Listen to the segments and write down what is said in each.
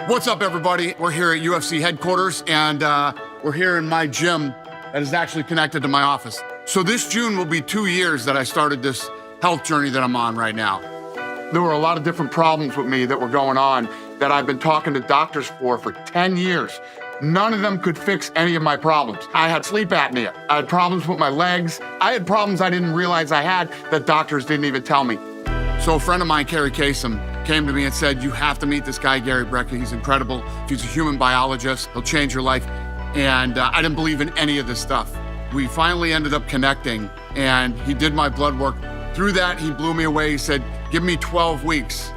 What's up, everybody? We're here at UFC headquarters, and we're here in my gym that is actually connected to my office. So this June will be 2 years that I started this health journey that I'm on right now. There were a lot of different problems with me that were going on that I've been talking to doctors for 10 years. None of them could fix any of my problems. I had sleep apnea. I had problems with my legs. I had problems I didn't realize I had that doctors didn't even tell me. So a friend of mine, Kerry Kasem, came to me and said, you have to meet this guy, Gary Brecka. He's incredible. He's a human biologist. He'll change your life. And I didn't believe in any of this stuff. We finally ended up connecting, and he did my blood work. Through that, he blew me away. He said, give me 12 weeks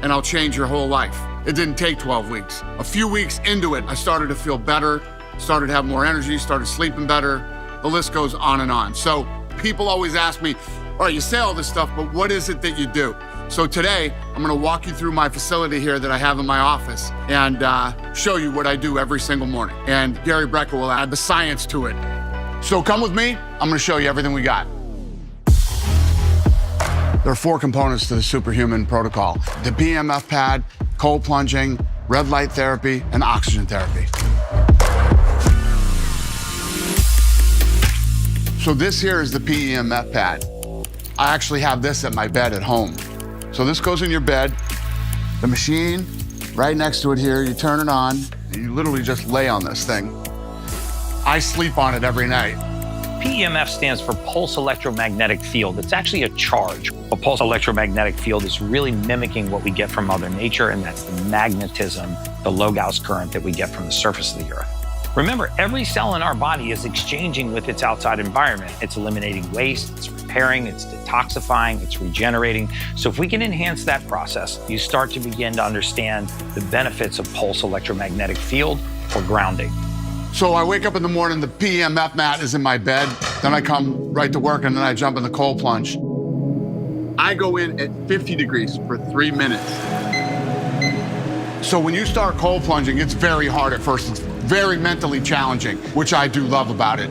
and I'll change your whole life. It didn't take 12 weeks. A few weeks into it, I started to feel better, started to have more energy, started sleeping better. The list goes on and on. So people always ask me, all right, you say all this stuff, but what is it that you do? So today, I'm gonna walk you through my facility here that I have in my office and show you what I do every single morning. And Gary Brecka will add the science to it. So come with me, I'm gonna show you everything we got. There are 4 components to the Superhuman protocol: the PEMF pad, cold plunging, red light therapy, and oxygen therapy. So this here is the PEMF pad. I actually have this at my bed at home. So this goes in your bed, the machine right next to it here, you turn it on, and you literally just lay on this thing. I sleep on it every night. PEMF stands for pulse electromagnetic field. It's actually a charge. A pulse electromagnetic field is really mimicking what we get from Mother Nature, and that's the magnetism, the low Gauss current that we get from the surface of the Earth. Remember, every cell in our body is exchanging with its outside environment. It's eliminating waste, it's repairing, it's detoxifying, it's regenerating. So if we can enhance that process, you start to begin to understand the benefits of pulse electromagnetic field or grounding. So I wake up in the morning, the PEMF mat is in my bed, then I come right to work, and then I jump in the cold plunge. I go in at 50 degrees for 3 minutes. So when you start cold plunging, it's very hard at first. It's very mentally challenging, which I do love about it.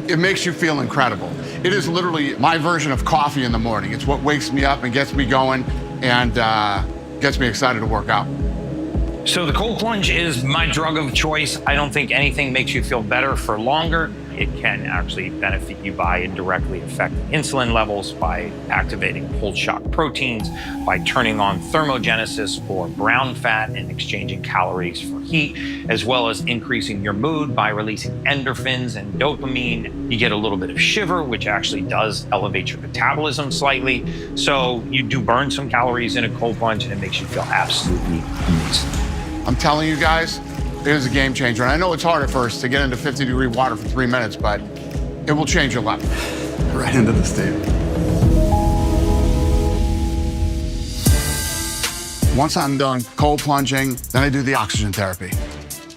It makes you feel incredible. It is literally my version of coffee in the morning. It's what wakes me up and gets me going and gets me excited to work out. So the cold plunge is my drug of choice. I don't think anything makes you feel better for longer. It can actually benefit you by indirectly affecting insulin levels, by activating cold shock proteins, by turning on thermogenesis for brown fat and exchanging calories for heat, as well as increasing your mood by releasing endorphins and dopamine. You get a little bit of shiver, which actually does elevate your metabolism slightly. So you do burn some calories in a cold plunge, and it makes you feel absolutely amazing. I'm telling you guys, it is a game changer. And I know it's hard at first to get into 50-degree water for 3 minutes, but it will change your life. Right into the steam. Once I'm done cold plunging, then I do the oxygen therapy.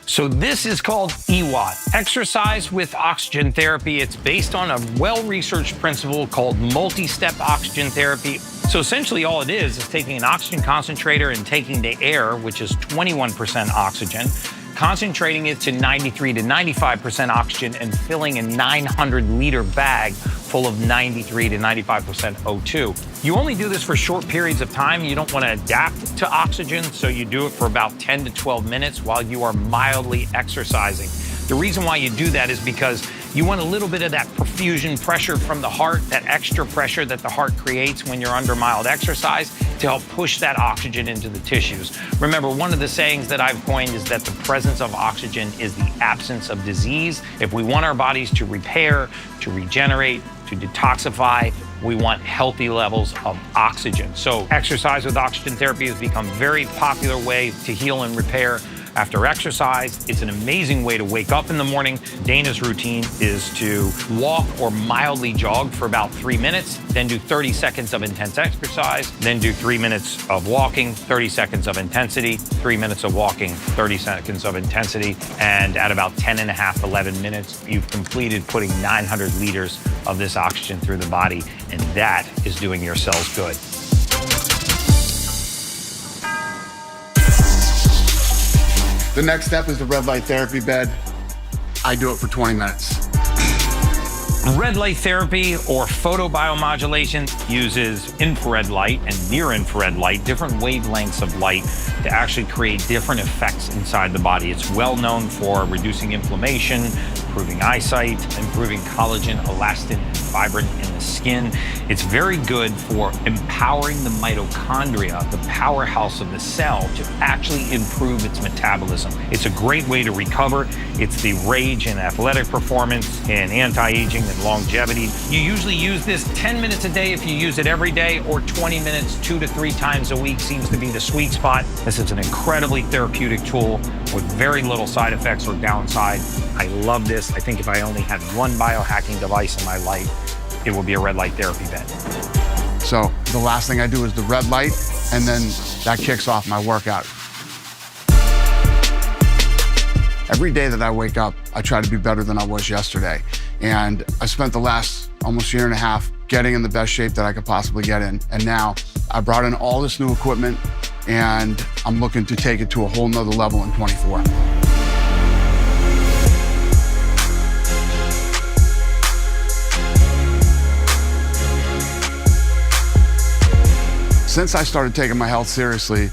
So this is called EWOT, exercise with oxygen therapy. It's based on a well-researched principle called multi-step oxygen therapy. So essentially all it is taking an oxygen concentrator and taking the air, which is 21% oxygen, concentrating it to 93 to 95% oxygen and filling a 900-liter bag full of 93 to 95% O2. You only do this for short periods of time. You don't want to adapt to oxygen, so you do it for about 10 to 12 minutes while you are mildly exercising. The reason why you do that is because you want a little bit of that perfusion pressure from the heart, that extra pressure that the heart creates when you're under mild exercise to help push that oxygen into the tissues. Remember, one of the sayings that I've coined is that the presence of oxygen is the absence of disease. If we want our bodies to repair, to regenerate, to detoxify, we want healthy levels of oxygen. So exercise with oxygen therapy has become a very popular way to heal and repair after exercise. It's an amazing way to wake up in the morning. Dana's routine is to walk or mildly jog for about 3 minutes, then do 30 seconds of intense exercise, then do 3 minutes of walking, 30 seconds of intensity, 3 minutes of walking, 30 seconds of intensity, and at about 10 and a half, 11 minutes, you've completed putting 900 liters of this oxygen through the body, and that is doing your cells good. The next step is the red light therapy bed. I do it for 20 minutes. Red light therapy or photobiomodulation uses infrared light and near-infrared light, different wavelengths of light, to actually create different effects inside the body. It's well known for reducing inflammation, improving eyesight, improving collagen, elastin, and fibrin in the skin. It's very good for empowering the mitochondria, the powerhouse of the cell, to actually improve its metabolism. It's a great way to recover. It's the rage in athletic performance, in anti-aging and longevity. You usually use this 10 minutes a day if you use it every day, or 20 minutes 2 to 3 times a week seems to be the sweet spot. This is an incredibly therapeutic tool with very little side effects or downside. I love this. I think if I only had one biohacking device in my life, it would be a red light therapy bed. So the last thing I do is the red light, and then that kicks off my workout. Every day that I wake up, I try to be better than I was yesterday. And I spent the last almost year and a half getting in the best shape that I could possibly get in. And now I brought in all this new equipment, and I'm looking to take it to a whole nother level in 24. Since I started taking my health seriously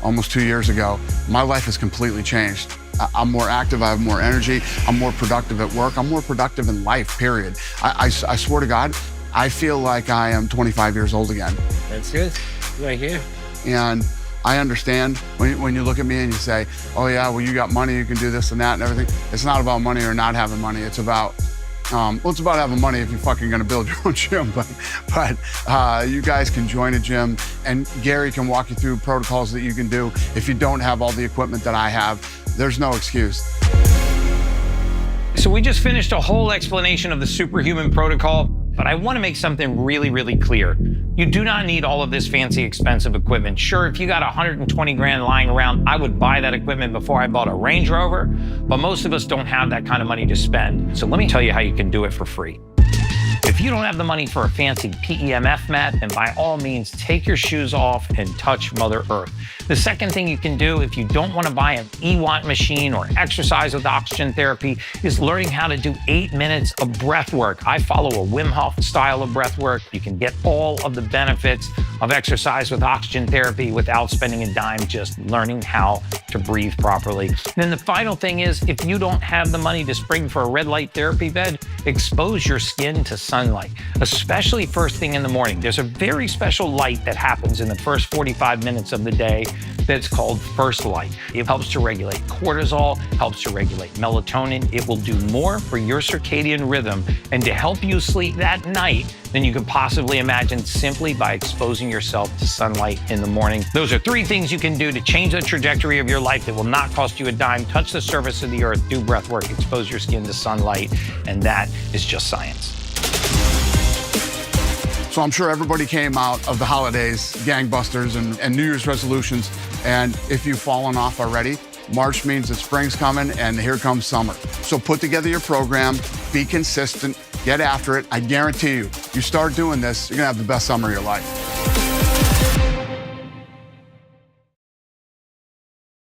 almost 2 years ago, my life has completely changed. I'm more active, I have more energy, I'm more productive at work, I'm more productive in life, period. I swear to God, I feel like I am 25 years old again. That's good, right here. And I understand when you look at me and you say, oh yeah, well you got money, you can do this and that and everything. It's not about money or not having money, it's about it's about having money if you're fucking gonna build your own gym, but you guys can join a gym, and Gary can walk you through protocols that you can do. If you don't have all the equipment that I have, there's no excuse. So we just finished a whole explanation of the Superhuman protocol, but I want to make something really, really clear. You do not need all of this fancy, expensive equipment. Sure, if you got 120 grand lying around, I would buy that equipment before I bought a Range Rover, but most of us don't have that kind of money to spend. So let me tell you how you can do it for free. If you don't have the money for a fancy PEMF mat, then by all means, take your shoes off and touch Mother Earth. The second thing you can do if you don't want to buy an EWAT machine or exercise with oxygen therapy is learning how to do 8 minutes of breath work. I follow a Wim Hof style of breath work. You can get all of the benefits of exercise with oxygen therapy without spending a dime, just learning how to breathe properly. And then the final thing is, if you don't have the money to spring for a red light therapy bed, expose your skin to sunlight, especially first thing in the morning. There's a very special light that happens in the first 45 minutes of the day that's called first light. It helps to regulate cortisol, helps to regulate melatonin. It will do more for your circadian rhythm and to help you sleep that night than you could possibly imagine simply by exposing yourself to sunlight in the morning. Those are 3 things you can do to change the trajectory of your life that will not cost you a dime. Touch the surface of the earth, do breath work, expose your skin to sunlight, and that is just science. So I'm sure everybody came out of the holidays, gangbusters and New Year's resolutions. And if you've fallen off already, March means that spring's coming and here comes summer. So put together your program, be consistent, get after it. I guarantee you, you start doing this, you're gonna have the best summer of your life.